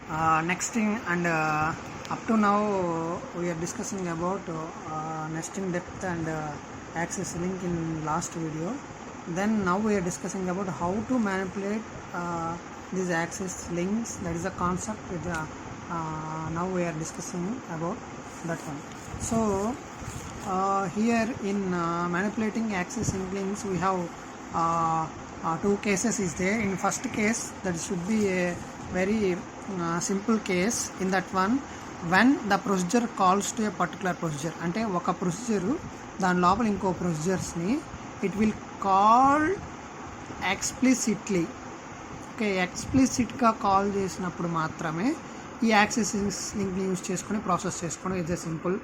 Nesting and up to now we are discussing about nesting depth and access link in last video. Then now we are discussing about how to manipulate these access links. That is a concept with now we are discussing about that one. So here in manipulating access links we have two cases is there. In first case, that should be a very simple case. In that one, when the procedure calls to a particular procedure, అంటే ఒక procedure దాని లోపల ఇంకో ప్రొసీజర్స్ని it will call explicitly. Okay, ఎక్స్ప్లిసిట్గా call చేసినప్పుడు మాత్రమే ఈ యాక్సెస్ లింక్ని యూజ్ చేసుకొని ప్రాసెస్ చేసుకోవడం is a simple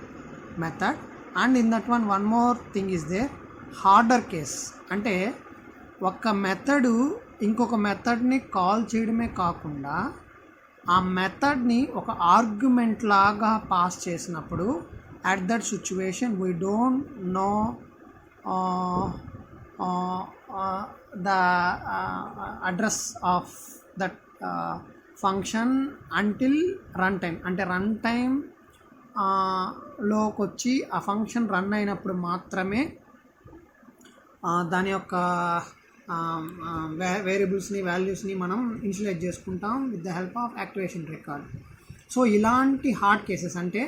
method. And in that one more thing is there, harder case. అంటే ఒక మెథడు ఇంకొక మెథడ్ని కాల్ చేయడమే కాకుండా ఆ మెథడ్ని ఒక ఆర్గ్యుమెంట్ లాగా పాస్ చేసినప్పుడు at that situation we don't know the address of that function until run time. అంటే రన్ టైం లోకి వచ్చి ఆ ఫంక్షన్ రన్ అయినప్పుడు మాత్రమే దాని యొక్క వేరియబుల్స్ని వాల్యూస్ని మనం ఇనిషియలైజ్ చేసుకుంటాం with the help of activation record. So ఇలాంటి హార్డ్ కేసెస్, అంటే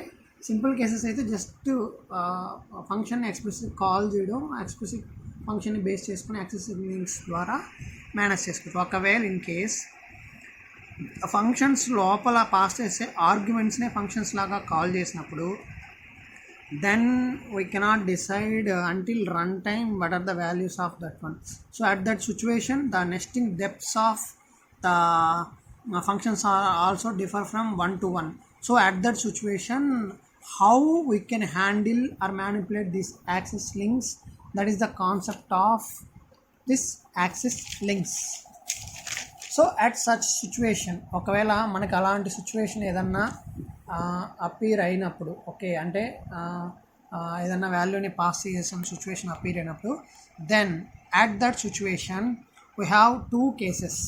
సింపుల్ కేసెస్ అయితే జస్ట్ ఫంక్షన్ని ఎక్స్ప్లిసిట్ కాల్ చేయడం, ఎక్స్ప్లిసిట్ ఫంక్షన్ని బేస్ చేసుకుని యాక్సెస్ లింక్స్ ద్వారా మేనేజ్ చేసుకోవచ్చు. ఒకవేళ ఇన్ కేస్ ఫంక్షన్స్ లోపల పాస్ చేసే ఆర్గ్యుమెంట్స్నే ఫంక్షన్స్ లాగా కాల్ చేసినప్పుడు then we cannot decide until runtime what are the values of that one. So at that situation the nesting depths of the functions are also differ from one to one. So at that situation how we can handle or manipulate these access links, that is the concept of this access links. So at such situation, ఒకవేళ మనకు అలాంటి situation ఏదన్నా appear అయినప్పుడు, okay, అంటే ఏదన్నా వాల్యూని pass చేసిన situation appear అయినప్పుడు, then at that situation we have two cases.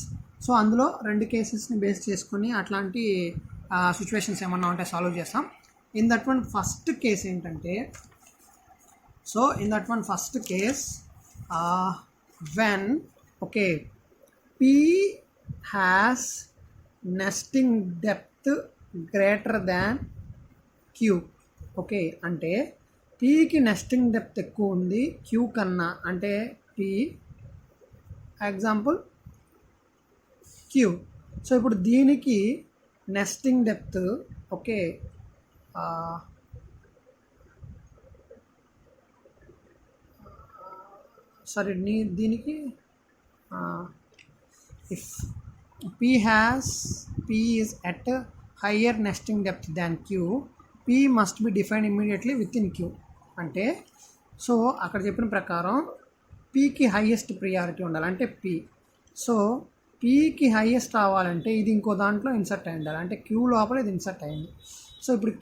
So అందులో రెండు కేసెస్ని బేస్ చేసుకొని అట్లాంటి సిచ్యువేషన్స్ ఏమన్నా ఉంటే సాల్వ్ చేస్తాం. In that one first case ఏంటంటే, so in that one first case when okay P has nesting depth greater than Q. Okay, అంటే Pకి నెస్టింగ్ డెప్త్ ఎక్కువ ఉంది Q కన్నా. అంటే P ఎగ్జాంపుల్ Q. సో ఇప్పుడు దీనికి నెస్టింగ్ డెప్త్, ఓకే, సారీ దీనికి if P is at a higher nesting depth than Q, P must be defined immediately within Q. అంటే సో అక్కడ చెప్పిన ప్రకారం Pకి హైయెస్ట్ ప్రియారిటీ ఉండాలి, అంటే P. సో Pకి హైయెస్ట్ రావాలంటే ఇది ఇంకో దాంట్లో ఇన్సర్ట్ అయి ఉండాలి, అంటే Q లోపల ఇది ఇన్సర్ట్ అయింది. సో ఇప్పుడు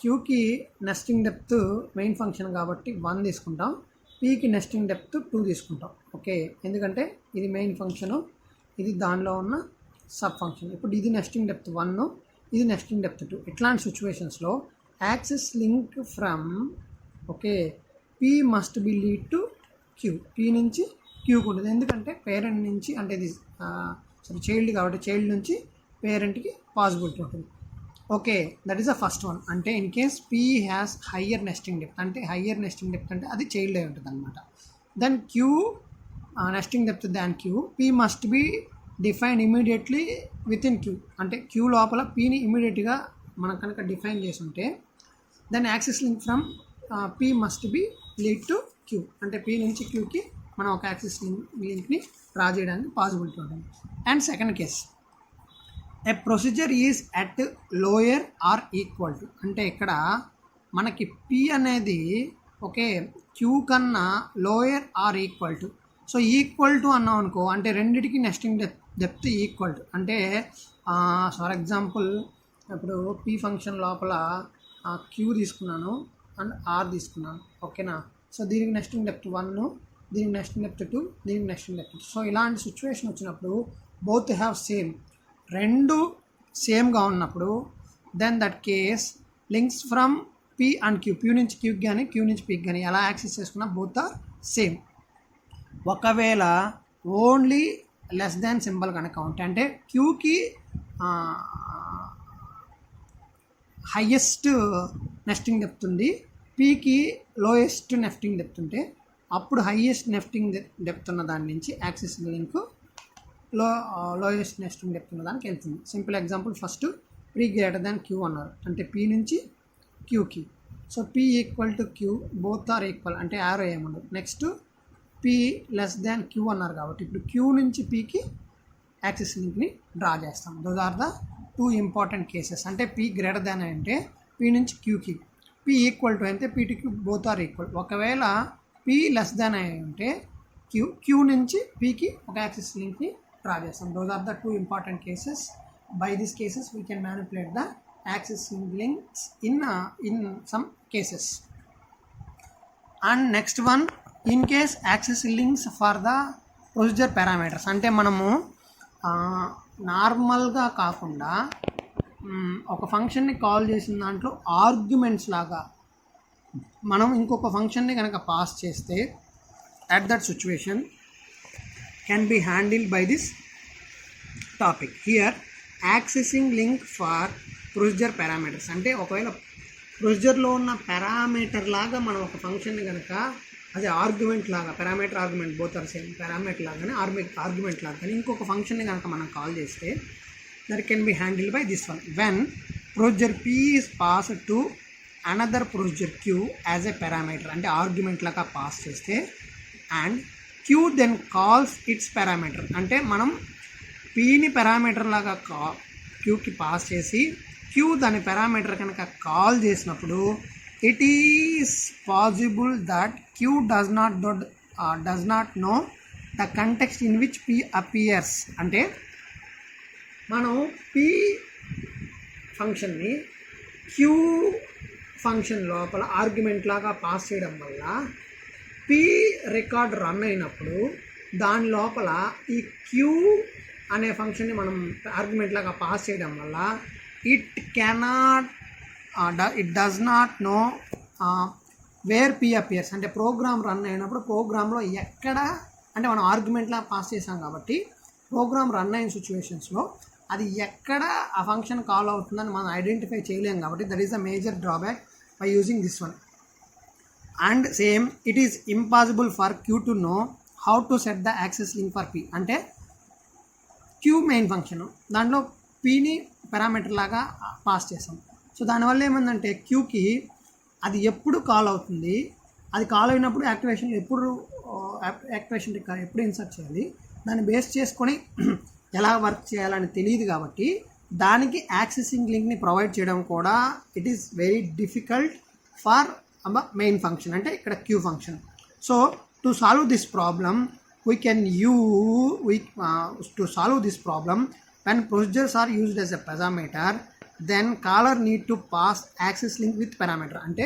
Qకి నెస్టింగ్ డెప్త్ మెయిన్ ఫంక్షన్ కాబట్టి 1 తీసుకుంటాం, Pకి నెస్టింగ్ డెప్త్ 2 తీసుకుంటాం. ఓకే, ఎందుకంటే ఇది మెయిన్ ఫంక్షను, ఇది దానిలో ఉన్న సబ్ ఫంక్షన్. ఇప్పుడు ఇది నెస్టింగ్ డెప్త్ 1, ఇది నెస్టింగ్ డెప్త్ 2. ఇట్లాంటి సిచ్యువేషన్స్లో access link from okay P must be lead to Q. P నుంచి Qకు ఉంటుంది, ఎందుకంటే పేరెంట్ నుంచి, అంటే ఇది చైల్డ్ కాబట్టి చైల్డ్ నుంచి పేరెంట్కి పాసిబిలిటీ ఉంటుంది. Okay, that is the first one. అంటే in case P has higher nesting depth, అంటే హయ్యర్ నెస్టింగ్ డెప్త్ అంటే అది చైల్డ్ అయి ఉంటుంది అనమాట. Then Q nesting depth than Q, P must be define immediately within Q. అంటే Q లోపల Pని ఇమీడియట్గా మనం కనుక డిఫైన్ చేసి ఉంటే then access link from P must be lead to Q. అంటే P నుంచి Qకి మనం ఒక యాక్సెస్ లింక్ని డ్రా చేయడానికి పాసిబిలిటీ ఉంటుంది. And second case, a procedure is at lower or equal to, అంటే ఇక్కడ మనకి P అనేది ఓకే Q కన్నా lower or equal to. So equal to అన్నాం అనుకో, అంటే రెండిటికి నెస్టింగ్ డెప్త్ ఈక్వల్ టు. అంటే ఫర్ ఎగ్జాంపుల్ ఇప్పుడు P ఫంక్షన్ లోపల Q తీసుకున్నాను అండ్ R తీసుకున్నాను, ఓకేనా. సో దీనికి నెస్టింగ్ డెప్త్ 1, దీనికి నెస్టింగ్ డెప్త్ 2, దీనికి నెస్టింగ్ డెప్త్ 2. సో ఇలాంటి సిచ్యువేషన్ వచ్చినప్పుడు బోత్ హ్యావ్ సేమ్, రెండు సేమ్గా ఉన్నప్పుడు then that case links from P and Q, P నుంచి క్యూకి కానీ క్యూ నుంచి పీకి కానీ ఎలా యాక్సెస్ చేసుకున్నా బోత్ ఆర్ సేమ్. ఒకవేళ ఓన్లీ లెస్ దాన్ సింబల్ కనుక ఉంటే, అంటే క్యూకి హయ్యెస్ట్ నెస్టింగ్ డెప్త్ ఉంది, పీకి లోయెస్ట్ నెస్టింగ్ డెప్త్ ఉంటే అప్పుడు హయ్యెస్ట్ నెస్టింగ్ డెప్త్ ఉన్న దాని నుంచి access link lowest nesting depth ఉన్న దానికి వెళ్తుంది. Simple example, first P greater than Q అన్నారు, అంటే పీ నుంచి క్యూకి. So P equal to Q, both are equal అంటే యారో ఏముండదు. Next P less than Q అన్నారు కాబట్టి ఇప్పుడు క్యూ నుంచి పీకి యాక్సెస్ లింక్ని డ్రా చేస్తాం. Those are the two important cases. అంటే పీ గ్రేటర్ దాన్ అంటే పీ నుంచి క్యూకి, పీ ఈక్వల్ టు అంటే P to Q both are equal. ఒకవేళ పీ లెస్ దాన్ అయి ఉంటే క్యూ నుంచి పీకి ఒక యాక్సెస్ లింక్ని డ్రా చేస్తాం. Those are the two important cases. By this cases we can manipulate the access links in some cases. And next one, in case access links for the procedure parameters, అంటే మనము నార్మల్గా కాకుండా ఒక ఫంక్షన్ని call చేసిన దాంట్లో arguments లాగా మనం ఇంకొక ఫంక్షన్ని కనుక పాస్ చేస్తే at that situation can be handled by this topic. Here accessing link for procedure parameters అంటే ఒకవేళ ప్రొసీజర్లో ఉన్న పారామీటర్ లాగా మనం ఒక ఫంక్షన్ని కనుక అదే ఆర్గ్యుమెంట్ లాగా, parameter argument both are same, parameter లాగానే ఆర్గ్యుమెంట్ లాగా కానీ ఇంకొక ఫంక్షన్ని కనుక మనం కాల్ చేస్తే that can be handled by this one. When procedure P is passed to another procedure Q as a parameter, అంటే ఆర్గ్యుమెంట్ లాగా పాస్ చేస్తే, and Q then calls its parameter, అంటే మనం పీని పారామీటర్ లాగా క్యూకి పాస్ చేసి క్యూ దాని పారామీటర్ కనుక కాల్ చేసినప్పుడు it is possible that Q does not know the context in which P appears. అంటే మనం పీ ఫంక్షన్ని క్యూ ఫంక్షన్ లోపల ఆర్గ్యుమెంట్ లాగా పాస్ చేయడం వల్ల పీ రికార్డ్ రన్ అయినప్పుడు దాని లోపల ఈ క్యూ అనే ఫంక్షన్ని మనం ఆర్గ్యుమెంట్ లాగా పాస్ చేయడం వల్ల it does not know where P appears. అంటే ప్రోగ్రామ్ రన్ అయినప్పుడు ప్రోగ్రాంలో ఎక్కడ, అంటే మనం ఆర్గ్యుమెంట్లా పాస్ చేసాం కాబట్టి ప్రోగ్రామ్ రన్ అయిన సిచ్యువేషన్స్లో అది ఎక్కడ ఆ ఫంక్షన్ కాల్ అవుతుందని మనం ఐడెంటిఫై చేయలేం కాబట్టి that is the major drawback by using this one. And same it is impossible for queue to know how to set the access link for P. అంటే క్యూ మెయిన్ ఫంక్షన్ దాంట్లో పీని parameter లాగా pass చేసాం. So దానివల్ల ఏమందంటే క్యూకి అది ఎప్పుడు call అవుతుంది, అది call అయినప్పుడు యాక్టివేషన్ ఎప్పుడు ఇన్సర్ట్ చేయాలి, దాన్ని బేస్ చేసుకొని ఎలా వర్క్ చేయాలని తెలియదు కాబట్టి దానికి యాక్సెసింగ్ లింక్ని ప్రొవైడ్ చేయడం కూడా it is very difficult for main function, అంటే ఇక్కడ Q function. So to solve this problem when procedures are used as a parameter, then caller need to pass access link with parameter. అంటే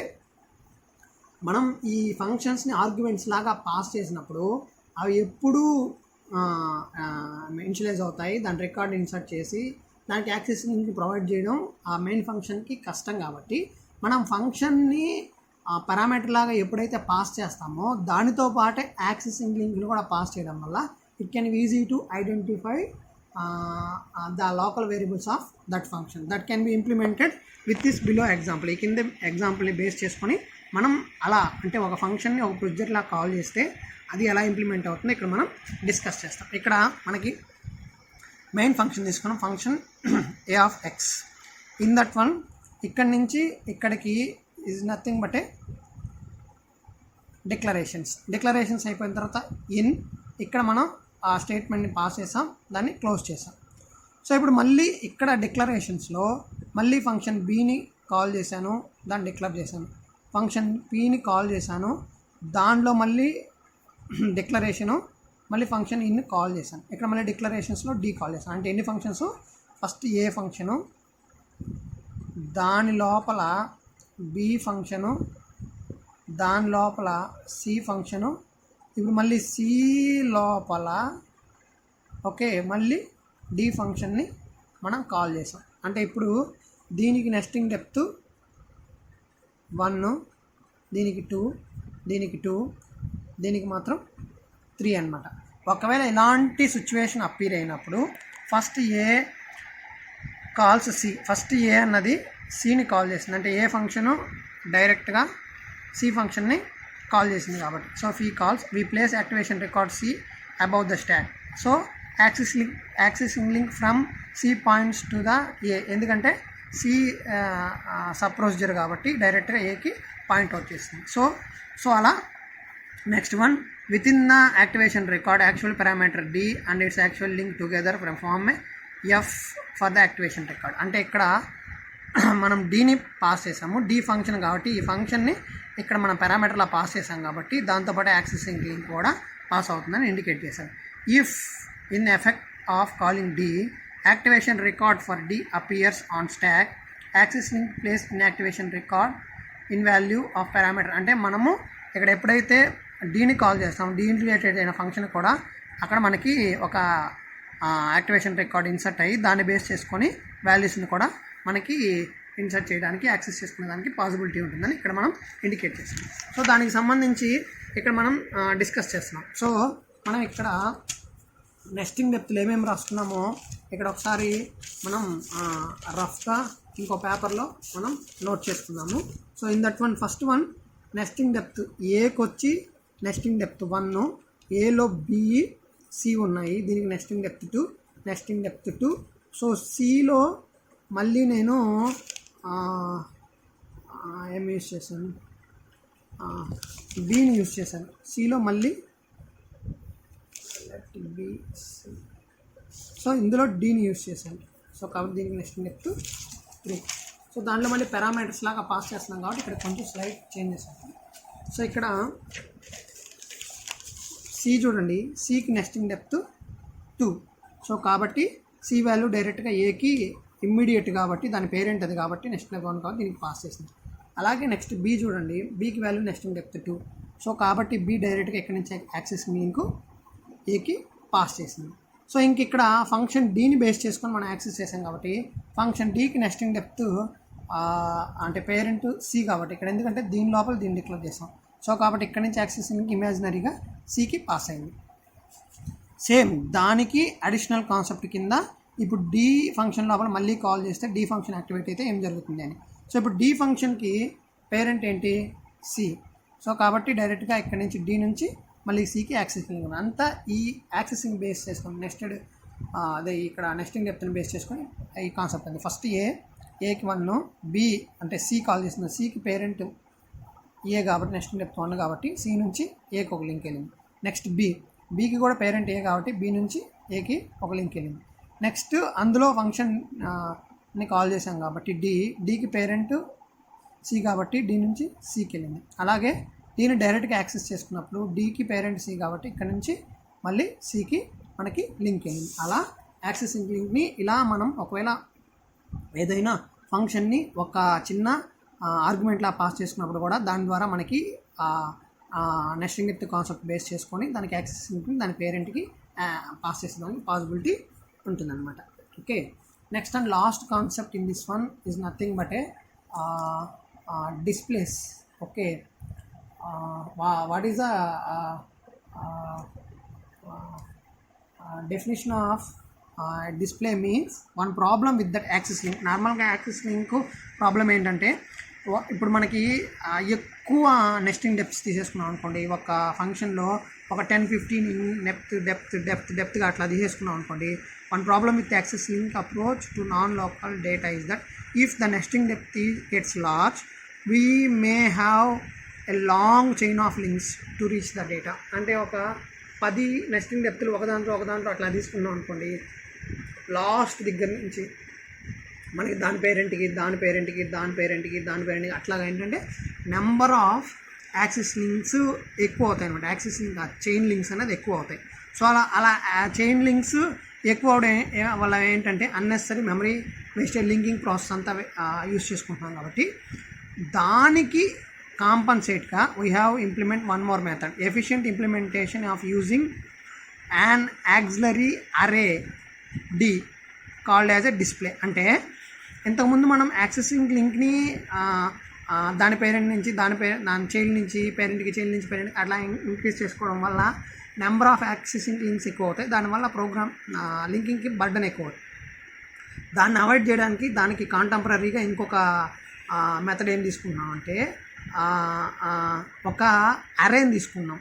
మనం ఈ ఫంక్షన్స్ని arguments లాగా pass చేసినప్పుడు అవి ఎప్పుడు initialise అవుతాయి, దాని రికార్డ్ ఇన్సర్ట్ చేసి దానికి యాక్సెస్ లింక్ ప్రొవైడ్ చేయడం ఆ మెయిన్ ఫంక్షన్కి కష్టం. కాబట్టి మనం ఫంక్షన్ని పారామీటర్ లాగా ఎప్పుడైతే పాస్ చేస్తామో దానితో పాటే యాక్సెసింగ్ లింక్ని కూడా పాస్ చేయడం వల్ల it can easy to identify the local variables of that function that can be implemented with this below example. ఈ కింద ఎగ్జాంపుల్ని బేస్ చేసుకొని మనం అలా అంటే ఒక ఫంక్షన్ని ఒక ప్రొసీజర్ లా కాల్ చేస్తే అది ఎలా ఇంప్లిమెంట్ అవుతుందో ఇక్కడ మనం డిస్కస్ చేస్తాం. ఇక్కడ మనకి మెయిన్ ఫంక్షన్ తీసుకున్నాం, function a of x. In that one ఇక్కడి నుంచి ఇక్కడికి is nothing but A declarations అయిపోయిన తర్వాత ఇక్కడ మనం ఆ స్టేట్మెంట్ని పాస్ చేసాం, దాన్ని క్లోజ్ చేసాం. సో ఇప్పుడు మళ్ళీ ఇక్కడ డిక్లరేషన్స్లో మళ్ళీ ఫంక్షన్ బీని కాల్ చేశాను, దాన్ని డిక్లేర్ చేశాను, ఫంక్షన్ పీని కాల్ చేశాను, దానిలో మళ్ళీ డిక్లరేషను, మళ్ళీ ఫంక్షన్ ఇన్ని కాల్ చేశాను, ఇక్కడ మళ్ళీ డిక్లరేషన్స్లో డీ కాల్ చేశాను. అంటే ఎన్ని ఫంక్షన్స్, ఫస్ట్ ఏ ఫంక్షను, దాని లోపల బి ఫంక్షను, దాని లోపల సి ఫంక్షను, ఇప్పుడు మళ్ళీ సి లోపల ఓకే మళ్ళీ డి ఫంక్షన్ని మనం కాల్ చేసాం. అంటే ఇప్పుడు దీనికి నెస్టింగ్ డెప్త్ 1, దీనికి 2, దీనికి 2, దీనికి మాత్రం 3 అనమాట. ఒకవేళ ఇలాంటి సిచ్యువేషన్ అప్పీర్ అయినప్పుడు first A calls C. First A అన్నది సిని కాల్ చేసింది, అంటే ఏ ఫంక్షను డైరెక్ట్గా సి ఫంక్షన్ని కాల్ చేసింది కాబట్టి. So we place activation record C above the stack. So accessing link from C points to the A, ఎందుకంటే సి సబ్ ప్రొసీజర్ కాబట్టి డైరెక్ట్గా ఏకి పాయింట్ అవుట్ చేస్తుంది. సో అలా next one, within the activation record actual parameter D and its actual link together from form F for the activation record. అంటే ఇక్కడ మనం డీని పాస్ చేసాము, డి ఫంక్షన్ కాబట్టి ఈ ఫంక్షన్ని ఇక్కడ మనం పారామీటర్లా పాస్ చేసాం కాబట్టి దాంతోపాటు యాక్సెసింగ్ లింక్ కూడా పాస్ అవుతుందని ఇండికేట్ చేశాను. If in effect of calling D activation record for D appears on stack, access link place in activation record in value of parameter. అంటే మనము ఇక్కడ ఎప్పుడైతే డీని కాల్ చేస్తాం, డీ రిలేటెడ్ అయిన ఫంక్షన్ కూడా అక్కడ మనకి ఒక యాక్టివేషన్ రికార్డ్ ఇన్సర్ట్ అయ్యి దాన్ని బేస్ చేసుకొని వాల్యూస్ని కూడా మనకి ఇన్సర్ట్ చేయడానికి, యాక్సెస్ చేసుకునేదానికి పాసిబిలిటీ ఉంటుందని ఇక్కడ మనం ఇండికేట్ చేస్తాం. సో దానికి సంబంధించి ఇక్కడ మనం డిస్కస్ చేస్తున్నాం. సో మనం ఇక్కడ నెస్టింగ్ డెప్త్లు ఏమేమి రాస్తున్నామో ఇక్కడ ఒకసారి మనం రఫ్గా ఇంకో పేపర్లో మనం నోట్ చేసుకున్నాము. So in that one, first one nesting depth ఏకి వచ్చి నెస్టింగ్ డెప్త్ 1, ఏలో బి సి ఉన్నాయి, దీనికి nesting depth 2, nesting depth 2. So సిలో మళ్ళీ నేను ఏం యూజ్ చేశాను, బీని యూజ్ చేశాను. సిలో మళ్ళీ బి, సో ఇందులో డీని యూజ్ చేశాను. సో కాబట్టి దీనికి నెస్టింగ్ డెప్త్ 3. సో దాంట్లో మళ్ళీ పారామీటర్స్ లాగా పాస్ చేస్తున్నాం కాబట్టి ఇక్కడ కొంచెం స్లైడ్ చేంజ్ చేశాను. సో ఇక్కడ సి చూడండి, సికి నెస్టింగ్ డెప్త్ 2. సో కాబట్టి సి వాల్యూ డైరెక్ట్గా ఏకి ఇమ్మీడియట్ కాబట్టి దాని పేరెంట్ అది కాబట్టి నెక్స్ట్ డెప్త్ 1 కాబట్టి దీనికి పాస్ చేసింది. అలాగే నెక్స్ట్ బి చూడండి, బీకి వాల్యూ నెస్టింగ్ డెప్త్ 2. సో కాబట్టి బి డైరెక్ట్గా ఎక్కడి నుంచి యాక్సెస్ లింక్ ఏకి పాస్ చేసింది. సో ఇంక ఇక్కడ ఫంక్షన్ డీని బేస్ చేసుకొని మనం యాక్సెస్ చేసాం కాబట్టి ఫంక్షన్ డీకి నెస్టింగ్ డెప్త్ అంటే పేరెంట్ సి కాబట్టి ఇక్కడ ఎందుకంటే దీని లోపల దీన్ని డిక్లేర్ చేసాం. సో కాబట్టి ఇక్కడ నుంచి యాక్సెస్ లింక్ ఇమాజినరీగా సికి పాస్ అయింది. సేమ్ దానికి అడిషనల్ కాన్సెప్ట్ కింద ఇప్పుడు డి ఫంక్షన్ లోపల మళ్ళీ కాల్ చేస్తే డి ఫంక్షన్ యాక్టివేట్ అయితే ఏం జరుగుతుంది అని. సో ఇప్పుడు డి ఫంక్షన్కి పేరెంట్ ఏంటి, సి. సో కాబట్టి డైరెక్ట్గా ఇక్కడ నుంచి డి నుంచి మళ్ళీ సికి యాక్సెసింగ్ అంతా ఈ యాక్సెసింగ్ బేస్ చేసుకొని నెస్టెడ్ అదే ఇక్కడ నెస్టింగ్ డెప్త్ని బేస్ చేసుకొని ఈ కాన్సెప్ట్ ఉంది. ఫస్ట్ ఏకి 1, బి అంటే సి కాల్ చేస్తుంది, సికి పేరెంట్ ఏ కాబట్టి నెస్టింగ్ డెప్త్ 1 కాబట్టి సి నుంచి ఏకి ఒక లింక్ వెళ్ళింది. నెక్స్ట్ బీకి కూడా పేరెంట్ ఏ కాబట్టి బి నుంచి ఏకి ఒక లింక్ వెళ్ళింది. నెక్స్ట్ అందులో ఫంక్షన్ని కాల్ చేసాం కాబట్టి డీకి పేరెంట్ సి కాబట్టి డి నుంచి సికి వెళ్ళింది. అలాగే డీని డైరెక్ట్గా యాక్సెస్ చేసుకున్నప్పుడు డీకి పేరెంట్ సి కాబట్టి ఇక్కడ నుంచి మళ్ళీ సికి మనకి లింక్ వెళ్ళింది. అలా యాక్సెసింగ్ లింక్ని ఇలా మనం ఒకవేళ ఏదైనా ఫంక్షన్ని ఒక చిన్న ఆర్గ్యుమెంట్లా పాస్ చేసుకున్నప్పుడు కూడా దాని ద్వారా మనకి నెస్టింగ్ డెప్త్ కాన్సెప్ట్ బేస్ చేసుకొని దానికి యాక్సెసింగ్ దాని పేరెంట్కి పాస్ చేసేదానికి పాసిబిలిటీ ఉంటుందన్నమాట. Okay, next and last concept in this one is nothing but a displays. Okay, what is the definition of display means one problem with that access link. నార్మల్గా access link problem ఏంటంటే ఇప్పుడు మనకి ఎక్కువ nesting depths తీసేసుకున్నాం అనుకోండి, ఒక ఫంక్షన్లో ఒక 10-15 డెప్త్గా అట్లా తీసేసుకున్నాం అనుకోండి. One problem with access link approach to non local data is that if the nesting depth gets large we may have a long chain of links to reach the data. అంటే ఒక 10 నెస్టింగ్ డెప్త్లు ఒకదాంట్లో అట్లా తీసుకున్నాం అనుకోండి, last దగ్గర నుంచి మనకి దాని పేరెంట్కి అట్లాగా ఏంటంటే నెంబర్ ఆఫ్ యాక్సెస్ లింక్స్ ఎక్కువ అవుతాయి అనమాట. యాక్సెస్ లింక్ చైన్ లింక్స్ అనేది ఎక్కువ అవుతాయి. సో అలా చైన్ లింక్స్ ఎక్కువ అవడం వల్ల ఏంటంటే unnecessary memory wasted linking process అంతా యూస్ చేసుకుంటున్నాం కాబట్టి దానికి కాంపన్సేట్గా we have implement one more method, efficient implementation of using an auxiliary array D called as a display. అంటే ఇంతకుముందు మనం యాక్సెసింగ్ లింక్ని దాని పేరెంట్ నుంచి దాని చైల్డ్ నుంచి పేరెంట్కి, చైల్డ్ నుంచి పేరెంట్కి అట్లా ఇంక్రీజ్ చేసుకోవడం వల్ల నెంబర్ ఆఫ్ యాక్సెసింగ్ లింక్స్ ఎక్కువ అవుతాయి. దానివల్ల ప్రోగ్రామ్ లింకింగ్కి బర్డన్ ఎక్కువ అవుతుంది. దాన్ని అవాయిడ్ చేయడానికి దానికి కాంటెంపరీగా ఇంకొక మెథడ్ ఏం తీసుకున్నాం అంటే ఒక అరేని తీసుకున్నాం.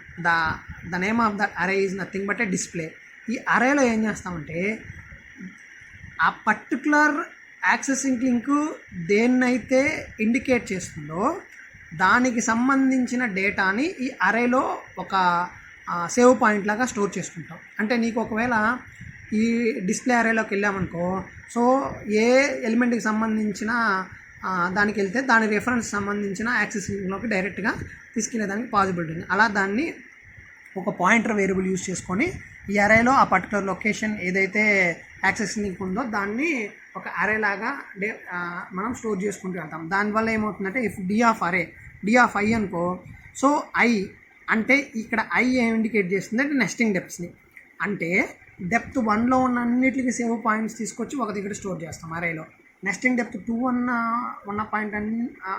ద నేమ్ ఆఫ్ దట్ అరే is nothing but A display. ఈ అరేలో ఏం చేస్తామంటే ఆ పర్టికులర్ యాక్సెసింగ్ లింక్ దేన్నైతే ఇండికేట్ చేస్తుందో దానికి సంబంధించిన డేటాని ఈ అరేలో ఒక సేవ్ పాయింట్ లాగా స్టోర్ చేసుకుంటాం. అంటే నీకు ఒకవేళ ఈ డిస్ప్లే అరేలోకి వెళ్ళామనుకో, సో ఏ ఎలిమెంట్కి సంబంధించిన దానికి వెళ్తే దాని రెఫరెన్స్ సంబంధించిన యాక్సెసింగ్లోకి డైరెక్ట్గా తీసుకెళ్ళేదానికి పాసిబిలిటీ ఉంది. అలా దాన్ని ఒక పాయింటర్ వేరియబుల్ యూజ్ చేసుకొని ఈ అరేలో ఆ పర్టికులర్ లొకేషన్ ఏదైతే యాక్సెసింగ్ లింక్ ఉందో దాన్ని ఒక అరే లాగా మనం స్టోర్ చేసుకుంటూ వెళ్తాం. దానివల్ల ఏమవుతుందంటే ఇఫ్ డి ఆఫ్ ఐ అనుకో, సో ఐ అంటే ఇక్కడ ఐ ఏం ఇండికేట్ చేస్తుంది అంటే నెస్టింగ్ డెప్త్స్ని. అంటే డెప్త్ 1లో ఉన్న అన్నిటికీ సేవ్ పాయింట్స్ తీసుకొచ్చి ఒక దగ్గర స్టోర్ చేస్తాం అరేలో. నెస్టింగ్ డెప్త్ 2 ఉన్న పాయింట్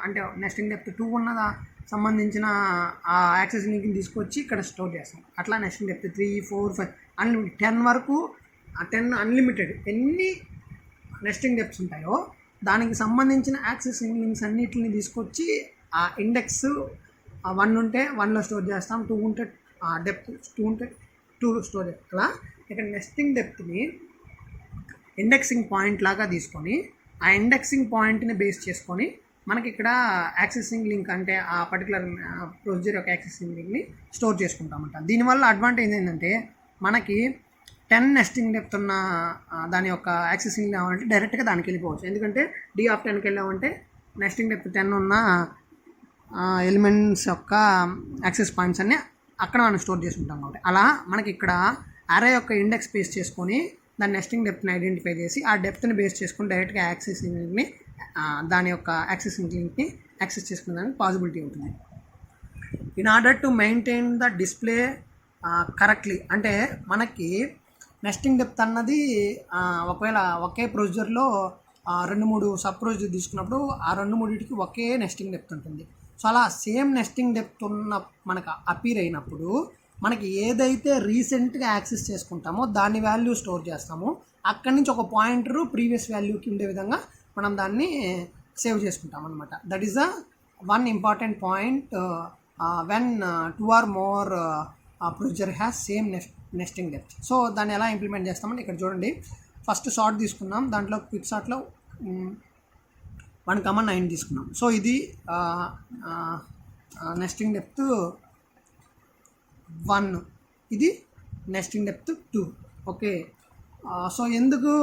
అంటే నెస్టింగ్ డెప్త్ 2 ఉన్న సంబంధించిన ఆ యాక్సెస్ లింక్ని తీసుకొచ్చి ఇక్కడ స్టోర్ చేస్తాం. అట్లా నెస్టింగ్ డెప్త్ 3, 4, 5 అన్లిమిటెడ్ 10 వరకు 10 అన్లిమిటెడ్ ఎన్ని నెస్టింగ్ డెప్త్స్ ఉంటాయో దానికి సంబంధించిన యాక్సెసింగ్ లింక్స్ అన్నిటిని తీసుకొచ్చి ఆ ఇండెక్స్ 1 ఉంటే 1లో స్టోర్ చేస్తాం, 2 ఉంటే డెప్త్ 2 ఉంటే 2 స్టోర్ చేస్తాం. అలా ఇక్కడ నెస్టింగ్ డెప్త్ని ఇండెక్సింగ్ పాయింట్ లాగా తీసుకొని ఆ ఇండెక్సింగ్ పాయింట్ని బేస్ చేసుకొని మనకి ఇక్కడ యాక్సెసింగ్ లింక్ అంటే ఆ పర్టికులర్ ప్రొసీజర్ యొక్క యాక్సెసింగ్ లింక్ని స్టోర్ చేసుకుంటామంట. దీనివల్ల అడ్వాంటేజ్ ఏంటంటే మనకి 10 నెస్టింగ్ డెప్త్ ఉన్న దాని యొక్క యాక్సెసింగ్ కావాలంటే డైరెక్ట్గా దానికి వెళ్ళిపోవచ్చు. ఎందుకంటే డి ఆఫ్ 10కి వెళ్ళామంటే నెస్టింగ్ డెప్త్ 10 ఉన్న ఎలిమెంట్స్ యొక్క యాక్సెస్ పాయింట్స్ అన్నీ అక్కడ మనం స్టోర్ చేసుకుంటాం కాబట్టి అలా మనకి ఇక్కడ అరే యొక్క ఇండెక్స్ బేస్ చేసుకొని దాని నెస్టింగ్ డెప్త్ని ఐడెంటిఫై చేసి ఆ డెప్త్ని బేస్ చేసుకొని డైరెక్ట్గా యాక్సెసింగ్ లింక్ని దాని యొక్క యాక్సెసింగ్ లింక్ని యాక్సెస్ చేసుకునేదానికి పాసిబిలిటీ ఉంటుంది. In order to maintain the display correctly అంటే మనకి నెస్టింగ్ డెప్త్ అన్నది ఒకవేళ ఒకే ప్రొసీజర్లో 2-3 సబ్ ప్రొసీజర్ తీసుకున్నప్పుడు ఆ 2-3టికి ఒకే నెస్టింగ్ డెప్త్ ఉంటుంది. సో అలా సేమ్ నెస్టింగ్ డెప్త్ ఉన్న మనకు అపీర్ అయినప్పుడు మనకి ఏదైతే రీసెంట్గా యాక్సెస్ చేసుకుంటామో దాని వాల్యూ స్టోర్ చేస్తామో అక్కడి నుంచి ఒక పాయింటర్ ప్రీవియస్ వాల్యూకి ఉండే విధంగా మనం దాన్ని సేవ్ చేసుకుంటాం అనమాట. That is the one important point when 2 or more procedure has same nesting depth. So దాన్ని ఎలా ఇంప్లిమెంట్ చేస్తామంటే ఇక్కడ చూడండి, ఫస్ట్ షార్ట్ తీసుకున్నాం, దాంట్లో క్విక్ షార్ట్లో 1,9 తీసుకున్నాం. సో ఇది నెస్టింగ్ డెప్త్ 1, ఇది నెస్టింగ్ డెప్త్ 2. ఓకే, సో ఎందుకు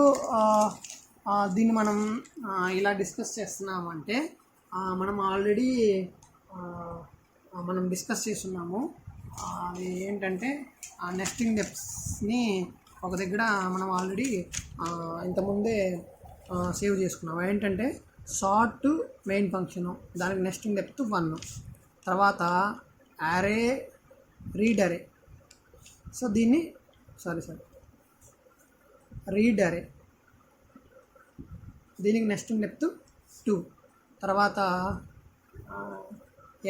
దీన్ని మనం ఇలా డిస్కస్ చేస్తున్నామంటే మనం ఆల్రెడీ మనం డిస్కస్ చేస్తున్నాము. అది ఏంటంటే నెస్టింగ్ డెప్త్స్ని ఒక దగ్గర మనం ఆల్రెడీ ఇంతకుముందే సేవ్ చేసుకున్నాం. ఏంటంటే సార్ట్ మెయిన్ ఫంక్షను, దానికి నెస్టింగ్ డెప్త్ 1, తర్వాత అరే రీడ్ అరే, సో దీన్ని రీడ్ అరే, దీనికి నెస్టింగ్ డెప్త్ 2, తర్వాత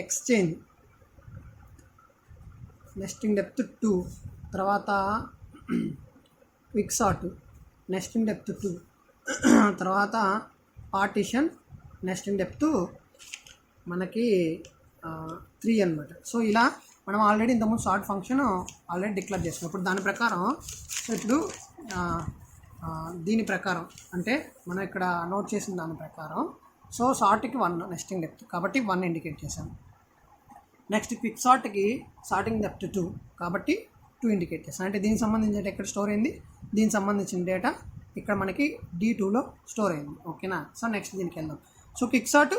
ఎక్స్చేంజ్ నెస్టింగ్ డెప్త్ 2, తర్వాత క్విక్ సార్ట్ నెస్టింగ్ డెప్త్ 2, తర్వాత పార్టిషన్ నెస్టింగ్ డెప్త్ మనకి 3 అనమాట. సో ఇలా మనం ఆల్రెడీ ఇంతకుముందు సార్ట్ ఫంక్షన్ ఆల్రెడీ డిక్లేర్ చేస్తున్నాం. ఇప్పుడు దాని ప్రకారం ఇప్పుడు దీని ప్రకారం అంటే మనం ఇక్కడ నోట్ చేసిన దాని ప్రకారం సో సార్ట్కి 1 నెస్టింగ్ డెప్త్ కాబట్టి 1 ఇండికేట్ చేశాను. నెక్స్ట్ క్విక్ సార్ట్కి సార్టింగ్ డెప్త్ 2 కాబట్టి 2 ఇండికేట్ చేస్తాను. అంటే దీనికి సంబంధించిన డేటా ఎక్కడ స్టోర్ అయింది, దీనికి సంబంధించిన డేటా ఇక్కడ మనకి D2లో స్టోర్ అయింది. ఓకేనా. సో నెక్స్ట్ దీనికి వెళ్దాం. సో క్విక్ సార్ట్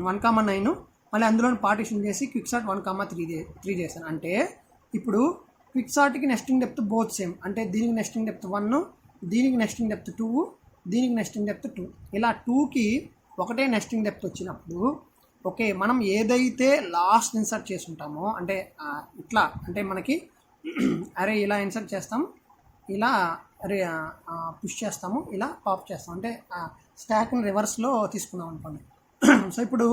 1,9 మళ్ళీ అందులో పార్టిషన్ చేసి క్విక్ సార్ట్ 1,3 చేశాను. అంటే ఇప్పుడు క్విక్ సార్ట్కి నెస్టింగ్ డెప్త్ బోత్ సేమ్, అంటే దీనికి నెస్టింగ్ డెప్త్ 1, దీనికి నెస్టింగ్ డెప్త్ 2, దీనికి నెస్టింగ్ డెప్త్ 2, ఇలా 2కి ఒకటే నెస్టింగ్ డెప్త్ వచ్చినప్పుడు ఓకే మనం ఏదైతే లాస్ట్ ఇన్సర్ట్ చేసి ఉంటామో అంటే ఇట్లా అంటే మనకి అరే ఇలా ఇన్సర్ట్ చేస్తాం, ఇలా పుష్ చేస్తాము, ఇలా పాప్ చేస్తాం, అంటే స్టాక్ని రివర్స్లో తీసుకున్నాం అనుకోండి. సో ఇప్పుడు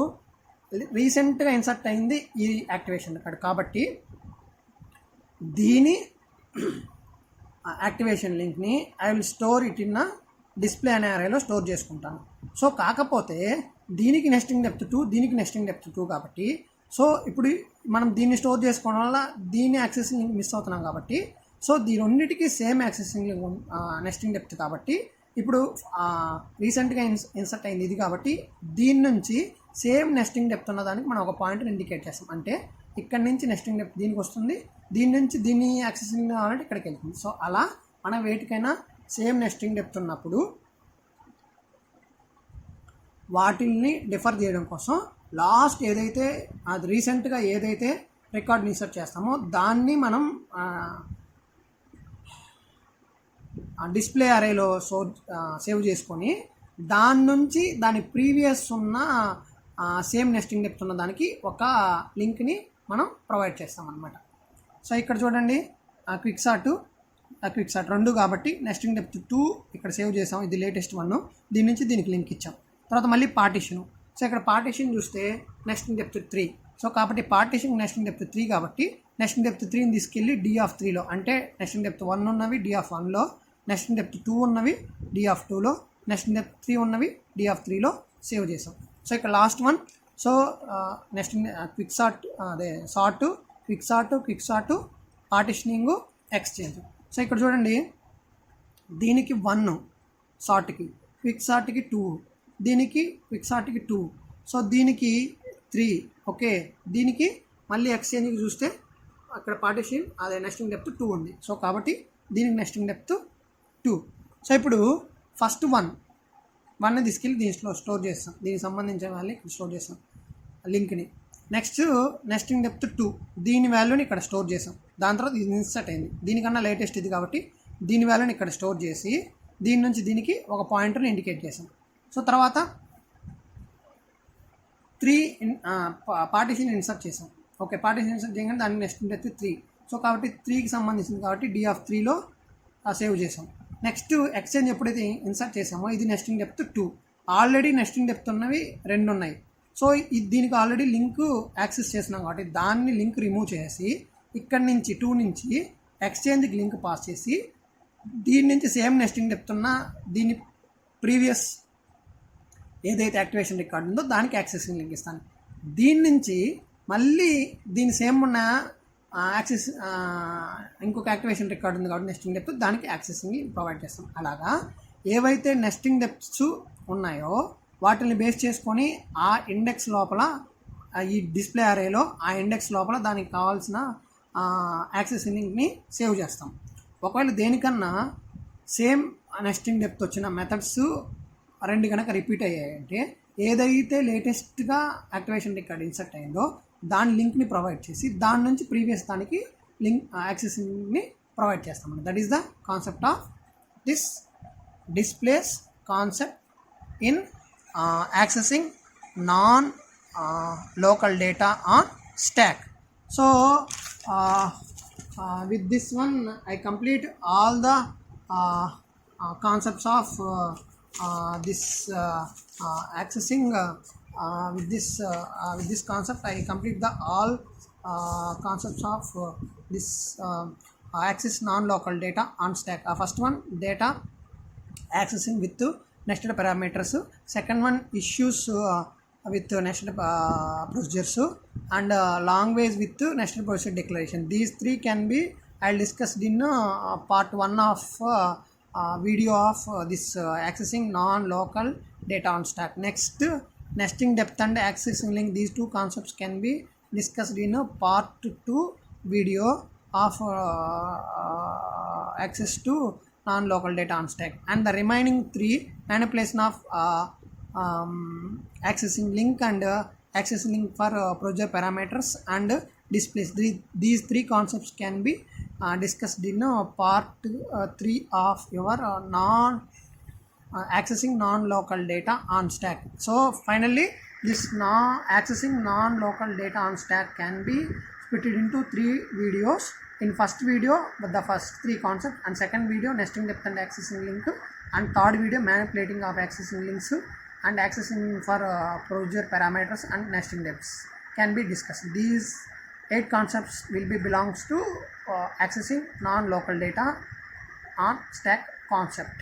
రీసెంట్గా ఇన్సర్ట్ అయింది ఈ యాక్టివేషన్ రికార్డ్ కాబట్టి దీని యాక్టివేషన్ లింక్ని I will store it in display అనే అరేలో స్టోర్ చేసుకుంటాను. సో కాకపోతే దీనికి నెస్టింగ్ డెప్త్ 2, దీనికి నెస్టింగ్ డెప్త్ 2 కాబట్టి సో ఇప్పుడు మనం దీన్ని స్టోర్ చేసుకోవడం వల్ల దీని యాక్సెసింగ్ లింక్ మిస్ అవుతున్నాం కాబట్టి సో ఈ రెండింటికి same accessing link nesting depth కాబట్టి ఇప్పుడు రీసెంట్గా ఇన్సర్ట్ అయింది ఇది కాబట్టి దీని నుంచి సేమ్ నెస్టింగ్ డెప్త్ ఉన్నదానికి మనం ఒక పాయింట్ని ఇండికేట్ చేస్తాం. అంటే ఇక్కడ నుంచి నెస్టింగ్ డెప్త్ దీనికి వస్తుంది, దీని నుంచి దీన్ని యాక్సెసింగ్ కావాలంటే ఇక్కడికి వెళ్తుంది. సో అలా మనం వేటికైనా సేమ్ నెస్టింగ్ డెప్త్ ఉన్నప్పుడు వాటిల్ని డిఫర్ చేయడం కోసం లాస్ట్ ఏదైతే అది రీసెంట్గా ఏదైతే రికార్డ్ని ఇన్సర్ట్ చేస్తామో దాన్ని మనం డిస్ప్లే అరేలో సేవ్ చేసుకొని దాని నుంచి దాని ప్రీవియస్ ఉన్న సేమ్ నెస్టింగ్ డెప్త్ ఉన్న దానికి ఒక లింక్ని మనం ప్రొవైడ్ చేస్తాం అన్నమాట. సో ఇక్కడ చూడండి క్విక్ సార్ట్ 2 కాబట్టి నెస్టింగ్ డెప్త్ 2 ఇక్కడ సేవ్ చేసాం, ఇది లేటెస్ట్ 1, దీని నుంచి దీనికి లింక్ ఇచ్చాం. తర్వాత మళ్ళీ పార్టీషను. సో ఇక్కడ పార్టీషన్ చూస్తే నెస్టింగ్ డెప్త్ 3. సో కాబట్టి పార్టీషన్ నెస్టింగ్ డెప్త్ 3 కాబట్టి నెస్టింగ్ డెప్త్ 3ని తీసుకెళ్ళి D3లో, అంటే నెస్టింగ్ డెప్త్ 1 ఉన్నవి D1లో, నెస్టింగ్ డెప్త్ 2 ఉన్నవి D2లో, నెస్టింగ్ డెప్త్ 3 ఉన్నవి D3లో సేవ్ చేసాం. సో ఇక్కడ last one. So nesting quick sort, అదే sort, quick sort, partitioning, exchange. So ఇక్కడ చూడండి దీనికి 1 సార్ట్కి, క్విక్ సార్ట్కి 2, దీనికి క్విక్ సార్ట్కి 2, సో దీనికి 3. ఓకే, దీనికి మళ్ళీ ఎక్స్చేంజ్కి చూస్తే అక్కడ పార్టిషన్ అదే నెస్టింగ్ డెప్త్ 2 ఉంది. సో కాబట్టి దీనికి నెస్టింగ్ డెప్త్ 2. సో ఇప్పుడు ఫస్ట్ 1ని తీసుకెళ్ళి దీంట్లో స్టోర్ చేస్తాం, దీనికి సంబంధించిన వాల్యూని ఇక్కడ స్టోర్ చేస్తాం లింక్ని. నెక్స్ట్ నెస్టింగ్ డెప్త్ 2, దీని వాల్యూని ఇక్కడ స్టోర్ చేసాం. దాని తర్వాత ఇది ఇన్సర్ట్ అయింది, దీనికన్నా లేటెస్ట్ ఇది కాబట్టి దీని వాల్యూని ఇక్కడ స్టోర్ చేసి దీని నుంచి దీనికి ఒక పాయింట్ని ఇండికేట్ చేసాం. సో తర్వాత 3 పార్టిషన్ ఇన్సర్ట్ చేసాం. ఓకే, పార్టిషన్ ఇన్సర్ట్ చేయగానే దానికి నెస్టింగ్ డెప్త్ 3. సో కాబట్టి 3కి సంబంధించింది కాబట్టి D3లో సేవ్ చేసాం. నెక్స్ట్ ఎక్స్చేంజ్ ఎప్పుడైతే ఇన్సర్ట్ చేసామో ఇది nesting depth 2, already nesting depth ఉన్నవి 2 ఉన్నాయి. సో దీనికి ఆల్రెడీ లింక్ యాక్సెస్ చేసినాం కాబట్టి దాన్ని లింక్ రిమూవ్ చేసి ఇక్కడ నుంచి 2 నుంచి ఎక్స్చేంజ్కి లింక్ పాస్ చేసి దీని నుంచి సేమ్ నెస్టింగ్ డెప్త్ ఉన్న దీని ప్రీవియస్ ఏదైతే యాక్టివేషన్ రికార్డ్ ఉందో దానికి యాక్సెసింగ్ లింక్ ఇస్తాను. దీని నుంచి మళ్ళీ దీని సేమ్ ఉన్న యాక్సెస్ ఇంకొక యాక్టివేషన్ రికార్డ్ ఉంది కాబట్టి నెస్టింగ్ డెప్త్ దానికి యాక్సెసింగ్ ప్రొవైడ్ చేస్తాం. అలాగా ఏవైతే నెస్టింగ్ డెప్త్స్ ఉన్నాయో వాటిని బేస్ చేసుకొని ఆ ఇండెక్స్ లోపల ఈ డిస్ప్లే అరేలో ఆ ఇండెక్స్ లోపల దానికి కావాల్సిన యాక్సెసింగ్ లింక్ని సేవ్ చేస్తాం. ఒకవేళ దేనికన్నా సేమ్ నెస్టింగ్ డెప్త్ వచ్చిన మెథడ్స్ 2 కనుక రిపీట్ అయ్యాయంటే ఏదైతే లేటెస్ట్గా యాక్టివేషన్ రికార్డ్ ఇన్సర్ట్ అయిందో దాని లింక్ని ప్రొవైడ్ చేసి దాని నుంచి ప్రీవియస్ దానికి లింక్ యాక్సెసింగ్ని ప్రొవైడ్ చేస్తామండి. That is the concept of this displays concept in accessing non-local data on stack. So with this one I complete all the concepts of this accessing with this concept I complete the all concepts of this access non-local data on stack. First one, data accessing with nested parameters. Second one, issues with nested procedures, and long ways with nested procedure declaration. These 3 can be I'll discuss in part 1 of video of this accessing non-local data on stack. Next, nesting depth and accessing link, these 2 concepts can be discussed in part 2 video of access to non-local data on stack. And the remaining 3, manipulation of accessing link and accessing link for procedure parameters and displays. These 3 concepts can be discussed in part 3 of your accessing non-local data on stack. So finally this accessing non-local data on stack can be split into 3 videos. In first video, the first 3 concepts, and second video nesting depth and accessing link, and third video manipulating of accessing links and accessing for procedure parameters and nesting depths can be discussed. These 8 concepts will be belongs to accessing non-local data on stack concept.